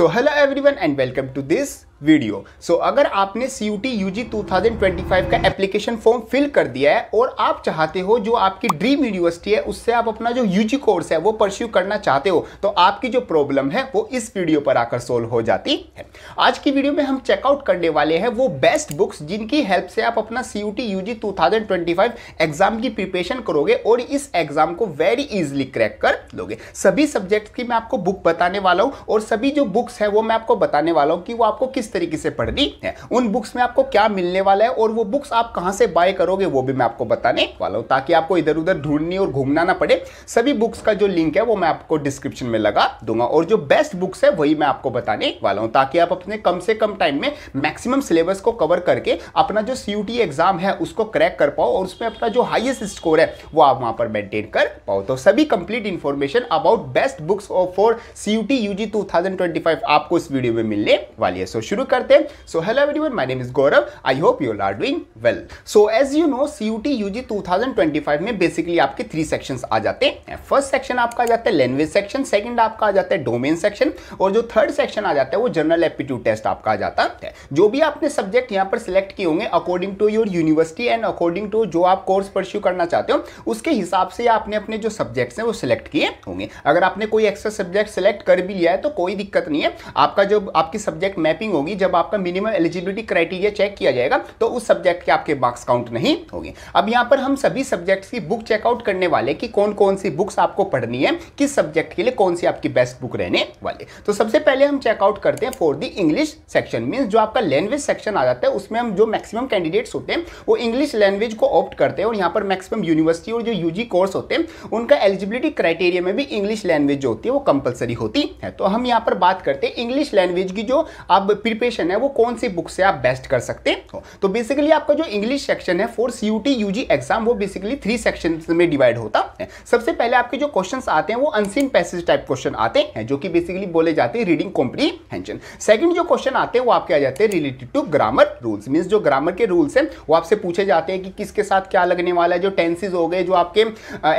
So hello everyone and welcome to this video. So अगर आपने CUET UG 2025 का application form fill कर दिया है और आप चाहते हो जो आपकी ड्रीम यूनिवर्सिटी है उससे आप अपना जो UG कोर्स है वो परस्यू करना चाहते हो, तो आपकी जो प्रॉब्लम है वो इस वीडियो पर आकर सोल्व हो जाती है। आज की वीडियो में हम चेकआउट करने वाले हैं वो बेस्ट बुक्स जिनकी हेल्प से आप अपना CUET UG 2025 एग्जाम की प्रिपरेशन करोगे और इस एग्जाम को वेरी इजीली क्रैक कर लोगे। सभी सब्जेक्ट की मैं आपको बुक बताने वाला हूं और सभी जो बुक्स है वो मैं आपको बताने वाला हूं कि वो आपको किस तरीके से पढ़नी है, उन बुक्स में आपको क्या मिलने वाला है और वो बुक्स आप कहां से बाय करोगे वो भी मैं आपको बताने वाला हूं, ताकि आपको इधर उधर ढूंढनी और घूमना ना पड़े। सभी बुक्स का जो लिंक है वो मैं आपको डिस्क्रिप्शन में लगा दूंगा और जो बेस्ट बुक्स है वही मैं आपको बताने वाला हूं, ताकि आप अपने कम से कम टाइम में मैक्सिमम सिलेबस को कवर करके अपना जो CUET एग्जाम है उसको क्रैक कर पाओ और उसमें अपना जो हाईएस्ट स्कोर है वो आप वहां पर मेंटेन कर पाओ। तो सभी complete information about best books for CUET UG 2025 आपको इस वीडियो में मिलने वाली है। सो शुरू करते हैं। So hello everyone, my name is Gaurav, I hope you are doing well. So as you know CUET UG 2025 में बेसिकली आपके 3 सेक्शंस आ जाते हैं। फर्स्ट सेक्शन आपका आ जाता है लैंग्वेज सेक्शन, सेकंड आपका आ जाता है डोमेन सेक्शन और जो थर्ड सेक्शन आ जाता है वो जनरल एप्टीट्यूड टेस्ट आपका आ जाता है। जो भी आपने सब्जेक्ट यहाँ पर सिलेक्ट किए होंगे according to your university and according to जो आप कोर्स परस्यू करना चाहते हो उसके हिसाब से आपने अपने जो सब्जेक्ट्स हैं वो सिलेक्ट किए होंगे। अगर आपने कोई एक्स्ट्रा सब्जेक्ट सिलेक्ट कर भी लिया है तो कोई दिक्कत नहीं है, आपका जो आपकी सब्जेक्ट मैपिंग होगी, जब आपका मिनिमम एलिजिबिलिटी क्राइटेरिया चेक किया जाएगा तो उस सब्जेक्ट के आपके मार्क्स काउंट नहीं होंगे। अब यहां पर हम सभी सब्जेक्ट्स की बुक चेकआउट करने वाले कि कौन कौन सी बुक्स आपको पढ़नी है, किस सब्जेक्ट के लिए कौन सी आपकी बेस्ट बुक रहने वाले। तो सबसे पहले हम चेकआउट करते हैं for the English section, means जो आपका लैंग्वेज सेक्शन आ जाता है उसमें हम जो मैक्सिमम कैंडिडेट्स होते हैं वो इंग्लिश लैंग्वेज को ऑप्ट करते हैं और यहाँ पर मैक्सिमम यूनिवर्सिटी और जो UG कोर्स होते हैं उनका एलिजिबिलिटी क्राइटेरिया में भी इंग्लिश लैंग्वेज जो होती है वो कंपलसरी होती है। तो हम यहाँ पर बात करते हैं इंग्लिश लैंग्वेज की जो आप प्रिपरेशन है वो कौन सी बुक से आप बेस्ट कर सकते हो। तो बेसिकली आपका जो इंग्लिश सेक्शन है फॉर CUET UG एग्जाम वो बेसिकली 3 सेक्शंस में डिवाइड होता है। सबसे पहले आपके जो क्वेश्चंस आते हैं वो अनसीन पैसेज टाइप क्वेश्चन आते हैं जो कि बेसिकली बोले जाते हैं रीडिंग कॉम्प्रीहेंशन। सेकंड जो क्वेश्चन आते हैं वो आपके आ जाते हैं related to grammar rules, means जो ग्रामर के रूल्स हैं वो आपसे पूछे जाते हैं कि किसके साथ क्या लगने वाला है, जो टेंसेस हो गए, जो आपके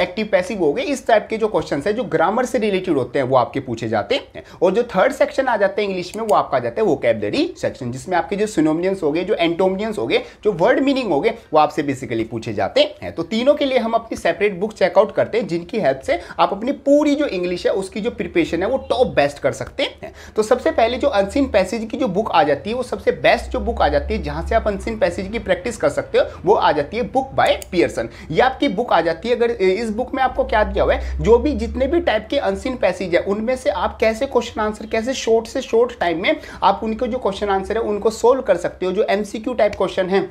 एक्टिव पैसिव हो गए, इस टाइप के जो क्वेश्चंस है जो ग्रामर से रिलेटेड होते हैं वो आपके पूछे जाते हैं। और जो थर्ड सेक्शन आ जाता है इंग्लिश में वो आपका आ जाता है वोकैबुलरी सेक्शन, जिसमें आपके जो सिनोनिम्स हो गए, जो एंटोनिम्स हो गए, जो वर्ड मीनिंग हो गए वो आपसे बेसिकली पूछे जाते हैं। तो तीनों के लिए हम अपनी सेपरेट बुक चेकआउट करते हैं जिनकी हेल्प से आप अपनी पूरी जो इंग्लिश है उसकी जो प्रिपरेशन है वो टॉप बेस्ट कर सकते हैं। तो सबसे पहले जो अनसीन पैसेज की जो बुक आ जाती है वो सबसे बेस्ट जो बुक आ जाती है जहां से आप अनसीन पैसेज की प्रैक्टिस कर सकते हो वो आ जाती है बुक बाय पियर्सन। ये आपकी बुक आ जाती है। अगर इस बुक में आपको क्या दिया हुआ है, जो भी जितने भी टाइप के अनसीन पैसेज है उनमें से आप कैसे क्वेश्चन आंसर, कैसे शॉर्ट से शॉर्ट टाइम में आप उनको जो क्वेश्चन आंसर है उनको सोल्व कर सकते हो, जो MCQ टाइप क्वेश्चन है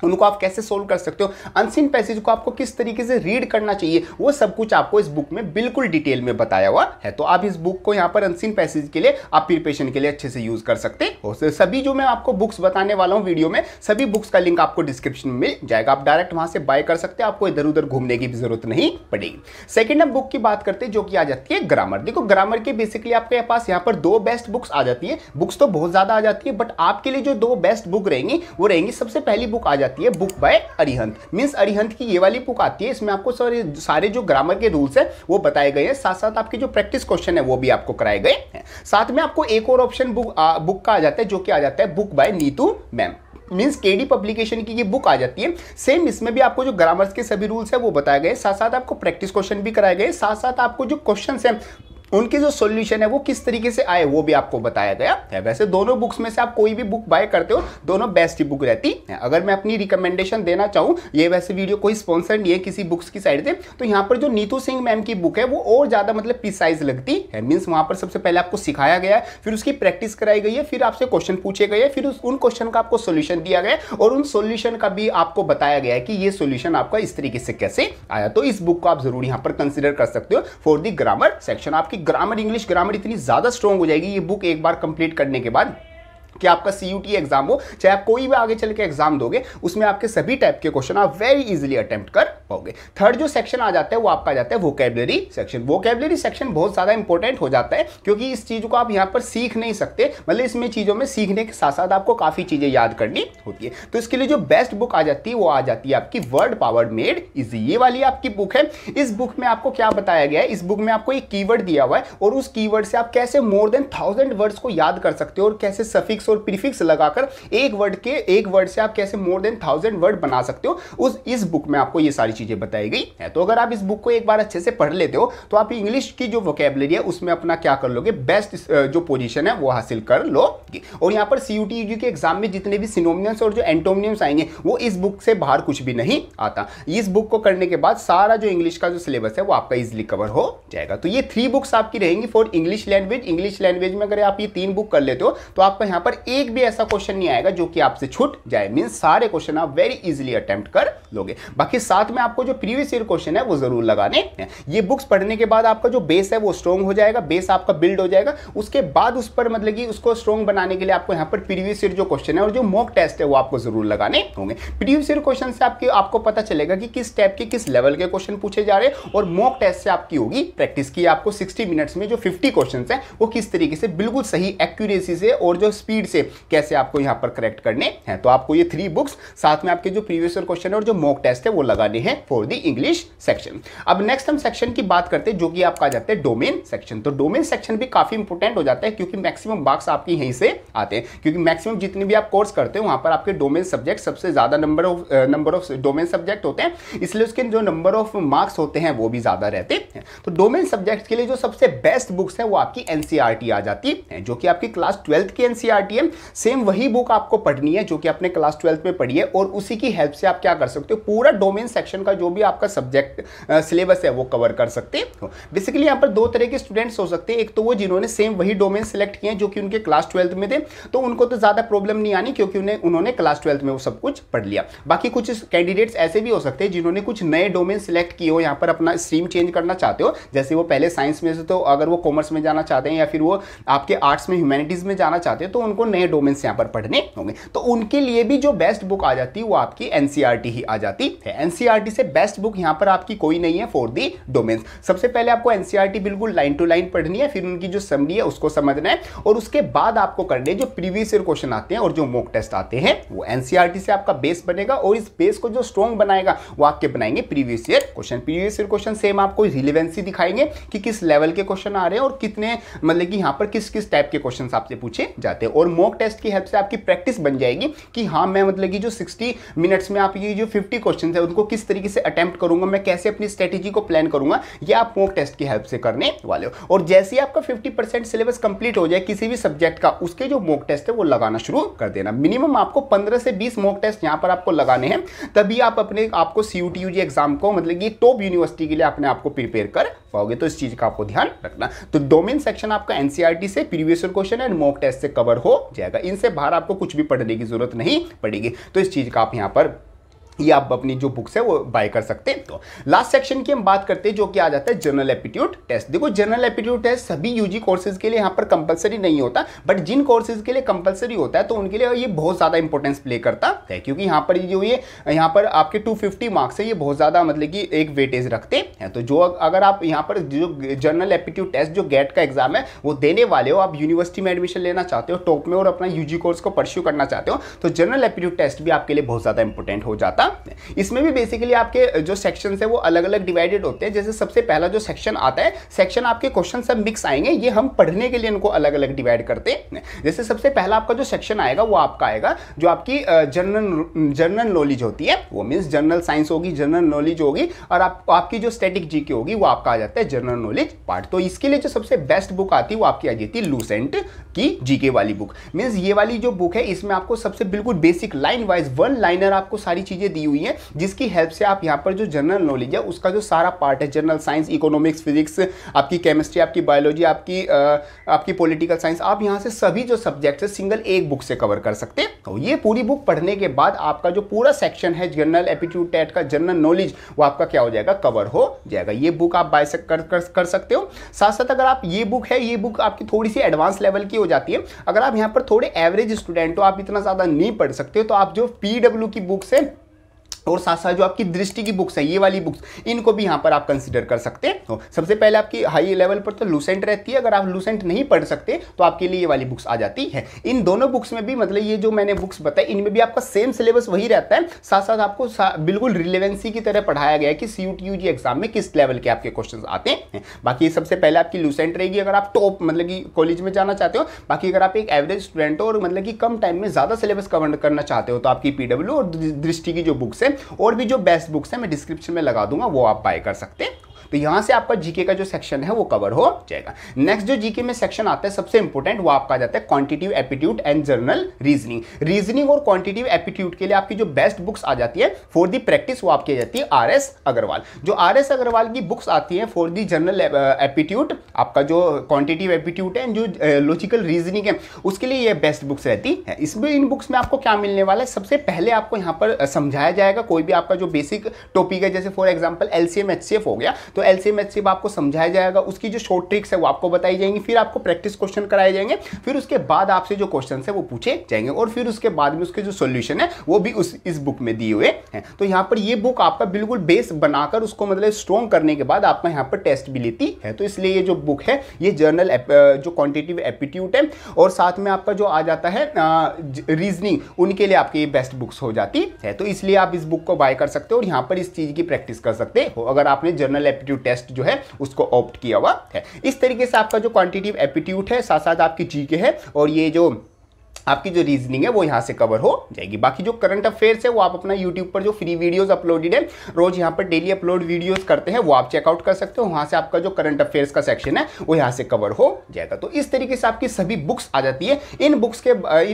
उनको आप कैसे सोल्व कर सकते हो, अनसीन पैसेज को आपको किस तरीके से रीड करना चाहिए, वो सब कुछ आपको इस बुक में बिल्कुल डिटेल में बताया हुआ है। तो आप इस बुक को यहाँ पर अनसीन पैसेज के लिए आप प्रिपरेशन के लिए अच्छे से यूज कर सकते हो। सभी जो मैं आपको बुक्स बताने वाला हूँ वीडियो में, सभी बुक्स का लिंक आपको डिस्क्रिप्शन में मिल जाएगा, आप डायरेक्ट वहां से बाय कर सकते हैं, आपको इधर उधर घूमने की भी जरूरत नहीं पड़ेगी। सेकेंड हम बुक की बात करते हैं जो कि आ जाती है ग्रामर। देखो ग्रामर के बेसिकली आपके पास यहाँ पर 2 बेस्ट बुक्स आ जाती है, बुक्स तो बहुत ज्यादा आ जाती है बट आपके लिए जो 2 बेस्ट बुक रहेंगी वो रहेंगी, सबसे पहली बुक आ जाती है book by Arihant, means Arihant की ये वाली बुक आती है। इसमें आपको सारे जो ग्रामर के रूल्स है वो बताए गए हैं, साथ साथ आपके जो प्रैक्टिस क्वेश्चन है वो भी आपको कराए गए हैं। साथ में आपको एक और ऑप्शन बुक का आ जाता है जो कि आ जाता है book by Neetu ma'am, means KD publication की ये बुक आ जाती है। सेम इसमें भी आपको जो ग्रामर्स के सभी रूल्स है वो बताए गए, साथ साथ आपको प्रैक्टिस क्वेश्चन भी कराए गए, साथ साथ आपको जो क्वेश्चन है उनके जो सॉल्यूशन है वो किस तरीके से आए वो भी आपको बताया गया है। वैसे दोनों बुक्स में से आप कोई भी बुक बाय करते हो दोनों बेस्ट ही बुक रहती है। अगर मैं अपनी रिकमेंडेशन देना चाहूँ, ये वैसे वीडियो कोई स्पॉन्सर नहीं है किसी बुक्स की साइड से, तो यहाँ पर जो नीतू सिंह मैम की बुक है वो और ज्यादा मतलब प्रिसाइज लगती है। मीन्स वहां पर सबसे पहले आपको सिखाया गया है, फिर उसकी प्रैक्टिस कराई गई है, फिर आपसे क्वेश्चन पूछे गए, फिर उन क्वेश्चन का आपको सोल्यूशन दिया गया और उन सोल्यूशन का भी आपको बताया गया है कि ये सोल्यूशन आपका इस तरीके से कैसे आया। तो इस बुक को आप जरूर यहाँ पर कंसिडर कर सकते हो फॉर द ग्रामर सेक्शन। आपकी ग्रामर इंग्लिश ग्रामर इतनी ज्यादा स्ट्रॉन्ग हो जाएगी ये बुक एक बार कंप्लीट करने के बाद कि आपका CUT एग्जाम हो, चाहे आप कोई भी आगे चल के एग्जाम दोगे, उसमें आपके सभी टाइप के क्वेश्चन आप वेरी इजीली अटेम्प्ट कर पाओगे। थर्ड जो सेक्शन आ जाता है वो आपका आ जाता है वोकैबुलरी सेक्शन। वोकैबुलरी सेक्शन बहुत ज्यादा इंपॉर्टेंट हो जाता है क्योंकि इस चीज को आप यहां पर सीख नहीं सकते, मतलब इसमें चीजों में सीखने के साथ साथ आपको काफी चीजें याद करनी होती है। तो इसके लिए जो बेस्ट बुक आ जाती है वो आ जाती है आपकी वर्ड पावर मेड इजी, ये वाली आपकी बुक है। इस बुक में आपको क्या बताया गया है, इस बुक में आपको एक कीवर्ड दिया हुआ है और उस कीवर्ड से आप कैसे मोर देन 1000 वर्ड्स को याद कर सकते हो और कैसे सफिक्स और प्रीफिक्स लगाकर एक वर्ड से आप कैसे मोर देन 1000 वर्ड बना सकते हो, इस बुक में आपको ये सारी चीजें बताई गई है। तो अगर आप इस बुक को एक बार अच्छे से पढ़ लेते हो तो आप इंग्लिश की जो वोकैबुलरी है उसमें अपना क्या कर लोगे, बेस्ट जो पोजीशन है वो हासिल कर लोगे। और यहाँ पर CUT UG के एग्जाम में जितने भी सिनोनिम्स और जो एंटोनिम्स आएंगे वो इस बुक से बाहर कुछ भी नहीं आता। इस बुक को करने के बाद सारा जो इंग्लिश का जो सिलेबस है वो आपका इजीली कवर हो जाएगा। तो ये 3 बुक्स आपकी रहेंगी for English language. English language में अगर आप ये 3 बुक कर लेते हो तो आपका यहाँ पर एक भी ऐसा क्वेश्चन नहीं आएगा जो कि आपसे छूट जाए, मींस सारे क्वेश्चन आप वेरी इजीली अटेम्प्ट कर लोगे। बाकी साथ में आपको जो प्रीवियस ईयर क्वेश्चन है वो जरूर लगाने हैं। ये बुक्स पढ़ने के बाद आपका जो बेस है वो स्ट्रॉन्ग हो जाएगा, बेस आपका बिल्ड हो जाएगा। उसके बाद उस पर मतलब कि उसको स्ट्रॉन्ग बनाने के लिए आपको यहाँ पर प्रीवियस ईयर जो क्वेश्चन है और जो मॉक टेस्ट है वो आपको जरूर लगाने होंगे। प्रीवियस ईयर क्वेश्चन से आपको पता चलेगा कि किस टाइप के किस लेवल के क्वेश्चन पूछे जा रहे हैं और मॉक टेस्ट से आपकी होगी प्रैक्टिस की आपको 60 मिनट्स में जो 50 क्वेश्चन है वो किस तरीके से बिल्कुल सही एक्यूरेसी से और जो स्पीड से कैसे आपको यहाँ पर करेक्ट करने हैं। तो आपको ये 3 बुक्स साथ में आपके जो प्रीवियस ईयर क्वेश्चन और जो मॉक टेस्ट है वो लगाने हैं फॉर द इंग्लिश सेक्शन। अब नेक्स्ट हम सेक्शन की बात करते हैं जो कि आपका आ जाता है डोमेन सेक्शन। तो डोमेन सेक्शन भी काफी इंपोर्टेंट हो जाता है क्योंकि मैक्सिमम मार्क्स आपकी यहीं से आते हैं, क्योंकि मैक्सिमम जितने भी आप कोर्स करते हो वहां पर आपके डोमेन सब्जेक्ट सबसे ज्यादा नंबर ऑफ डोमेन सब्जेक्ट होते हैं, इसलिए उसके जो नंबर ऑफ मार्क्स होते हैं वो भी ज्यादा रहते हैं। तो डोमेन सब्जेक्ट के लिए जो सबसे बेस्ट बुक्स है वो आपकी NCERT आ जाती है जो कि आपकी क्लास 12th की NCERT है। सेम वही बुक आपको पढ़नी है जो कि आपने क्लास 12th में पढ़ी है और उसी की हेल्प से आप क्या कर सकते हो, पूरा डोमेन सेक्शन का जो भी आपका सब्जेक्ट सिलेबस है वो कवर कर सकते हो। बेसिकली यहाँ पर 2 तरह के स्टूडेंट्स हो सकते हैं, एक तो वो जिन्होंने सेम वही डोमेन सेलेक्ट किए जो कि उनके क्लास 12th में थे, तो उनको तो ज्यादा प्रॉब्लम नहीं आनी क्योंकि उन्होंने क्लास 12th में वो सब कुछ पढ़ लिया। बाकी कुछ कैंडिडेट्स ऐसे भी हो सकते हैं जिन्होंने कुछ नए डोमेन सिलेक्ट किए हो, यहाँ पर अपना स्ट्रीम चेंज करना चाहते हो, जैसे वो पहले साइंस में से तो अगर वो कॉमर्स में जाना चाहते हैं या फिर वो आपके आर्ट्स में ह्यूमैनिटीज में जाना चाहते हैं तो उनको नए डोमेन्स यहाँ पर पढ़ने होंगे। तो उनके लिए भी जो बेस्ट बुक आ जाती है वो आपकी NCERT ही आ जाती है। NCERT से बेस्ट बुक यहाँ पर आपकी कोई नहीं है फॉर दी डोमेन्स। सबसे पहले आपको NCERT बिल्कुल लाइन टू लाइन पढ़नी है, फिर उनकी जो समरी है उसको समझना है और उसके बाद आपको करने जो प्रीवियस ईयर क्वेश्चन आते हैं और जो मॉक टेस्ट आते हैं वो NCERT से आपका बेस बनेगा और इस बेस को जो स्ट्रॉन्ग बनाएगा वो आपके बनाएंगे previous year question. Previous year question same आपको रिलेवेंसी दिखाएंगे कि किस लेवल के क्वेश्चन आ रहे हैं और कितने मतलब कि यहाँ पर किस किस टाइप के क्वेश्चन आपसे पूछे जाते हैं। और मॉक टेस्ट की हेल्प से आपकी प्रैक्टिस बन जाएगी कि हाँ मैं मतलब कि जो 60 मिनट्स में आपकी जो 50 क्वेश्चन है उनको किस तरीके से अटेम्प्ट करूंगा, मैं कैसे अपनी स्ट्रेटेजी को प्लान करूंगा, ये आप मॉक टेस्ट की हेल्प से करने वाले हो। और जैसे ही आपका 50% सिलेबस कंप्लीट हो जाए किसी भी सब्जेक्ट का, उसके जो मॉक टेस्ट है वो लगाना शुरू कर देना। मिनिमम आपको 15 से 20 मॉक टेस्ट यहाँ पर आपको लगाने हैं, तभी आप अपने आपको CUT UG एग्जाम को मतलब कि टॉप यूनिवर्सिटी के लिए अपने आप को प्रिपेयर कर पाओगे। तो इस चीज का आपको ध्यान रखना। तो डोमेन सेक्शन आपका NCERT से previous year question and mock test से कवर हो जाएगा, इनसे बाहर आपको कुछ भी पढ़ने की जरूरत नहीं पड़ेगी। तो इस चीज का आप यहाँ पर ये आप अपनी जो बुक्स है वो बाय कर सकते हैं। तो लास्ट सेक्शन की हम बात करते हैं जो कि आ जाता है जनरल एप्टीट्यूड टेस्ट। देखो जनरल एप्टीट्यूड टेस्ट सभी यूजी कोर्सेज के लिए यहाँ पर कंपलसरी नहीं होता, बट जिन कोर्सेज के लिए कंपलसरी होता है तो उनके लिए ये बहुत ज़्यादा इंपॉर्टेंस प्ले करता है, क्योंकि यहाँ पर जो ये यहाँ पर आपके 250 मार्क्स है ये बहुत ज़्यादा मतलब कि एक वेटेज रखते हैं। तो जो अगर आप यहाँ पर जो जनरल एप्टीट्यूड टेस्ट जो गेट का एग्जाम है वो देने वाले हो, आप यूनिवर्सिटी में एडमिशन लेना चाहते हो टॉप में और अपना यूजी कोर्स को परस्यू करना चाहते हो, तो जनरल एप्टीट्यूड टेस्ट भी आपके लिए बहुत ज़्यादा इंपॉर्टेंट हो जाता। इसमें भी बेसिकली आपके जो सेक्शन है वो अलग अलग डिवाइडेड होते हैं। जैसे सबसे पहला जो सेक्शन आता है, सेक्शन आपके क्वेश्चन सब मिक्स आएंगे, ये हम पढ़ने के लिए इनको अलग अलग डिवाइड करते हैं। जैसे सबसे पहला आपका जो सेक्शन आएगा वो आपका आएगा जो आपकी जनरल नॉलेज होती है, वो मीन्स जनरल साइंस होगी, जनरल नॉलेज होगी, और आपकी जो स्टैटिक जीके होगी वो आपका आ जाता है जनरल नॉलेज पार्ट। तो इसके लिए जो सबसे बेस्ट बुक आती है वो आपकी आ जाती है लूसेंट की जीके वाली बुक। मीन्स ये वाली जो बुक है इसमें आपको सबसे बिल्कुल basic line wise one liner आपको सारी चीजें दी हुई है, जिसकी हेल्प से आप यहाँ पर जो जनरल नॉलेज है उसका जो सारा पार्ट है, जनरल साइंस, इकोनॉमिक्स, फिजिक्स, आपकी केमिस्ट्री, आपकी बायोलॉजी, आपकी पॉलिटिकल साइंस, आप यहाँ से सभी जो सब्जेक्ट है सिंगल एक बुक से कवर कर सकते हैं। तो ये पूरी बुक पढ़ने के बाद आपका जो पूरा सेक्शन है जनरल एप्टीट्यूड टेट का जनरल नॉलेज, वो आपका क्या हो जाएगा, कवर हो जाएगा। ये बुक आप बाय कर सकते हो। साथ साथ अगर आप ये बुक है, ये बुक आपकी थोड़ी सी एडवांस लेवल की हो जाती है। अगर आप यहाँ पर थोड़े एवरेज स्टूडेंट हो, आप इतना ज़्यादा नहीं पढ़ सकते हो, तो आप जो पीडब्ल्यू की बुक्स है और साथ साथ जो आपकी दृष्टि की बुक्स है, ये वाली बुक्स, इनको भी यहाँ पर आप कंसीडर कर सकते हैं। तो सबसे पहले आपकी हाई लेवल पर तो लूसेंट रहती है। अगर आप लूसेंट नहीं पढ़ सकते तो आपके लिए ये वाली बुक्स आ जाती है। इन दोनों बुक्स में भी, मतलब ये जो मैंने बुक्स बताई, इनमें भी आपका सेम सिलेबस वही रहता है। साथ साथ आपको बिल्कुल रिलेवेंसी की तरह पढ़ाया गया है कि CUT UG एग्जाम में किस लेवल के आपके क्वेश्चन आते हैं। बाकी सबसे पहले आपकी लूसेंट रहेगी अगर आप टॉप मतलब कि कॉलेज में जाना चाहते हो। बाकी अगर आप एक एवरेज स्टूडेंट हो और मतलब कि कम टाइम में ज़्यादा सिलेबस कवर करना चाहते हो, तो आपकी PW और दृष्टि की जो बुक्स है और भी जो बेस्ट बुक्स है मैं डिस्क्रिप्शन में लगा दूंगा, वो आप बाय कर सकते हैं। तो यहां से आपका जीके का जो सेक्शन है वो कवर हो जाएगा। नेक्स्ट जो जीके में सेक्शन आता है सबसे इंपॉर्टेंट, वो आपका आ जाता है quantitative aptitude and general reasoning. Reasoning और क्वांटिटेटिव एप्टीट्यूड के लिए आपकी जो बेस्ट बुक्स आ जाती है फॉर दी प्रैक्टिस, वो आपकी आ जाती है RS अग्रवाल। जो RS अग्रवाल की बुक्स आती है फॉर दी जनरल एप्टीट्यूड, आपका जो क्वांटिटेटिव एप्टीट्यूड है, जो लॉजिकल रीजनिंग है, उसके लिए ये बेस्ट बुक्स रहती है। इसमें इन बुक्स में आपको क्या मिलने वाला है, सबसे पहले आपको यहाँ पर समझाया जाएगा कोई भी आपका जो बेसिक टॉपिक है, जैसे फॉर एग्जाम्पल LCM HCF हो गया, तो LCM HCF आपको समझाया जाएगा, उसकी जो शॉर्ट ट्रिक्स है वो आपको बताई जाएंगी, फिर आपको प्रैक्टिस क्वेश्चन कराए जाएंगे, फिर उसके बाद आपसे जो क्वेश्चन है वो पूछे जाएंगे, और फिर उसके बाद में उसके जो सॉल्यूशन है वो भी इस बुक में दिए हुए हैं। तो यहाँ पर ये बुक आपका बिल्कुल बेस बनाकर उसको मतलब स्ट्रॉन्ग करने के बाद आपका यहाँ पर टेस्ट भी लेती है। तो इसलिए ये जो बुक है ये जर्नल जो क्वांटिटेटिव एप्टीट्यूड है और साथ में आपका जो आ जाता है रीजनिंग, उनके लिए आपकी ये बेस्ट बुक्स हो जाती है। तो इसलिए आप इस बुक को बाय कर सकते हो और यहाँ पर इस चीज की प्रैक्टिस कर सकते हो अगर आपने जर्नल एप्टीट्यूड टेस्ट जो है उसको ऑप्ट किया हुआ है। इस तरीके से आपका जो क्वांटिटेटिव एप्टीट्यूड है, साथ साथ आपकी जीके है और ये जो आपकी जो रीजनिंग है वो यहाँ से कवर हो जाएगी। बाकी जो करंट अफेयर्स है वो आप अपना यूट्यूब पर जो फ्री वीडियोस अपलोडेड है, रोज यहाँ पर डेली अपलोड वीडियोस करते हैं, वो आप चेकआउट कर सकते हो। वहाँ से आपका जो करंट अफेयर्स का सेक्शन है वो यहाँ से कवर हो जाएगा। तो इस तरीके से आपकी सभी बुक्स आ जाती है। इन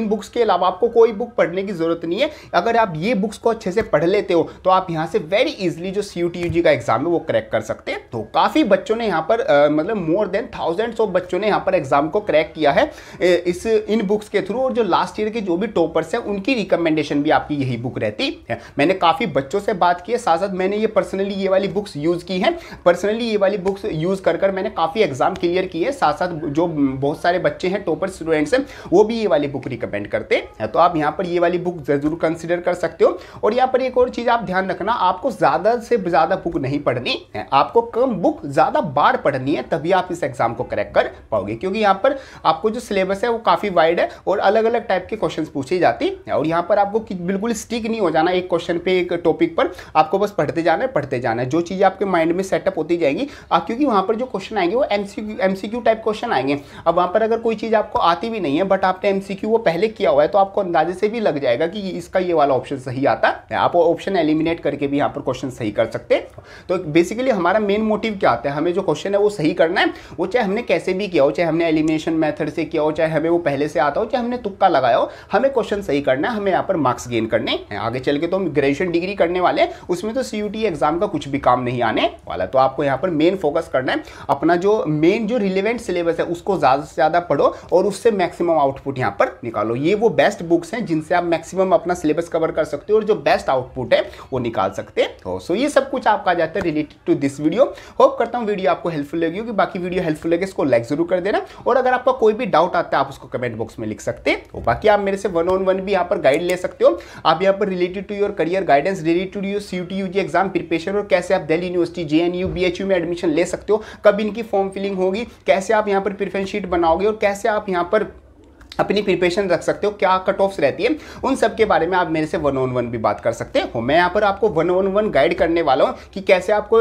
बुक्स के अलावा आपको कोई बुक पढ़ने की जरूरत नहीं है। अगर आप ये बुक्स को अच्छे से पढ़ लेते हो तो आप यहाँ से वेरी इजिली जो CUT UG का एग्जाम है वो क्रैक कर सकते हैं। तो काफी बच्चों ने यहाँ पर मतलब मोर देन थाउजेंड्स ऑफ बच्चों ने यहाँ पर एग्जाम को क्रैक किया है इन बुक्स के थ्रू। और जो लास्ट ईयर के जो भी टॉपर्स हैं उनकी रिकमेंडेशन भी आपकी यही बुक रहती है। मैंने काफी बच्चों से बात की है, साथ साथ मैंने ये पर्सनली ये वाली बुक्स यूज की हैं। पर्सनली ये वाली बुक्स यूज कर मैंने काफी एग्जाम क्लियर किए। साथ साथ जो बहुत सारे बच्चे हैं, टॉपर स्टूडेंट्स हैं, वो भी ये वाली बुक रिकमेंड करते हैं। तो आप यहाँ पर ये वाली बुक जरूर कंसिडर कर सकते हो। और यहाँ पर एक और चीज आप ध्यान रखना, आपको ज्यादा से ज्यादा बुक नहीं पढ़नी है, आपको कम बुक ज्यादा बार पढ़नी है, तभी आप इस एग्जाम को क्रैक कर पाओगे। क्योंकि यहाँ पर आपको जो सिलेबस है वो काफी वाइड है और अलग अलग टाइप के क्वेश्चंस पूछे जाती है। और यहाँ पर आपको बिल्कुल स्टिक नहीं हो जाना एक क्वेश्चन पे, एक टॉपिक पर, आपको बस पढ़ते जाना है। जो चीज़ आपके माइंड में सेटअप होती जाएंगी, क्योंकि वहाँ पर जो क्वेश्चन आएंगे वो MCQ टाइप क्वेश्चन आएंगे। अब वहाँ पर अगर कोई चीज़ आपको आती भी नहीं है बट आपने MCQ वो पहले किया हुआ है, तो आपको अंदाजे से भी लग जाएगा कि इसका ये वाला ऑप्शन सही आता है। आप ऑप्शन एलिमिनेट करके भी यहाँ पर क्वेश्चन सही कर सकते हैं। तो बेसिकली हमारा मेन मोटिव क्या आता है, हमें जो क्वेश्चन है वो सही करना है, वो चाहे हमने कैसे भी किया हो, चाहे हमने एलिमिनेशन मेथड से किया हो, चाहे हमें वो पहले से आता हो, चाहे हमने तुक्का लगाया हो, हमें क्वेश्चन सही करना है, हमें यहाँ पर मार्क्स गेन करने हैं। आगे चल के तो हम ग्रेजुएशन डिग्री करने वाले हैं, उसमें तो CUT एग्जाम का कुछ भी काम नहीं आने वाला। तो आपको यहाँ पर मेन फोकस करना है, अपना जो मेन जो रिलेवेंट सिलेबस है उसको ज़्यादा से ज़्यादा पढ़ो और उससे मैक्सिमम आउटपुट यहाँ पर निकालो। ये वो बेस्ट बुक्स हैं जिनसे आप मैक्सिमम अपना सिलेबस कवर कर सकते हो और जो बेस्ट आउटपुट है वो निकाल सकते हो। सो ये सब कुछ आपका आ जाता है related to this video. Hope करता हूँ वीडियो आपको हेल्पफुल लगी होगी। बाकी वीडियो हेल्पफुल लगे इसको लाइक जरूर कर देना, और अगर आपका कोई भी डाउट आता है आप उसको कमेंट बॉक्स में लिख सकते हो। बाकी आप मेरे से 1-on-1 भी यहाँ पर गाइड ले सकते हो। आप यहाँ पर related to your career guidance, related to your CUT UG exam preparation, और कैसे आप दिल्ली यूनिवर्सिटी, JNU, BHU में एडमिशन ले सकते हो, कब इनकी फॉर्म फिलिंग होगी, कैसे आप यहाँ पर प्रेफरेंस शीट बनाओगे और कैसे आप यहाँ पर अपनी प्रिपरेशन रख सकते हो, क्या कट ऑफ्स रहती है, उन सब के बारे में आप मेरे से 1-on-1 भी बात कर सकते हो। मैं यहाँ पर आपको 1-on-1 गाइड करने वाला हूँ कि कैसे आपको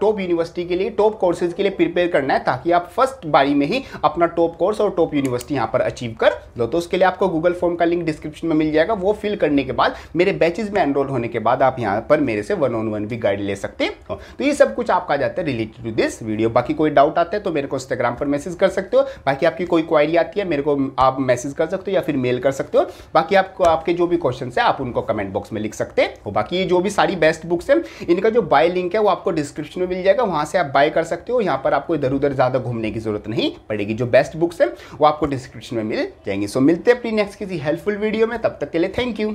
टॉप यूनिवर्सिटी के लिए, टॉप कोर्सेज के लिए प्रिपेयर करना है, ताकि आप फर्स्ट बारी में ही अपना टॉप कोर्स और टॉप यूनिवर्सिटी यहाँ पर अचीव कर लो। तो उसके लिए आपको गूगल फॉर्म का लिंक डिस्क्रिप्शन में मिल जाएगा, वो फिल करने के बाद मेरे बैचेज में एनरोल होने के बाद आप यहाँ पर मेरे से 1-on-1 भी गाइड ले सकते हो। तो ये सब कुछ आपका जाता है रिलेटेड टू दिस वीडियो। बाकी कोई डाउट आता है तो मेरे को इंस्टाग्राम पर मैसेज कर सकते हो। बाकी आपकी कोई क्वारी आती है मेरे को आप मैसेज कर सकते हो या फिर मेल कर सकते हो। बाकी आपको आपके जो भी क्वेश्चन है आप उनको कमेंट बॉक्स में लिख सकते हो। बाकी ये जो भी सारी बेस्ट बुक्स है इनका जो बाय लिंक है वो आपको डिस्क्रिप्शन में मिल जाएगा, वहां से आप बाय कर सकते हो। यहाँ पर आपको इधर उधर ज़्यादा घूमने की जरूरत नहीं पड़ेगी। जो बेस्ट बुक्स है वो आपको डिस्क्रिप्शन में मिल जाएंगी। सो मिलते हैं अपनी नेक्स्ट किसी हेल्पफुल वीडियो में, तब तक के लिए थैंक यू।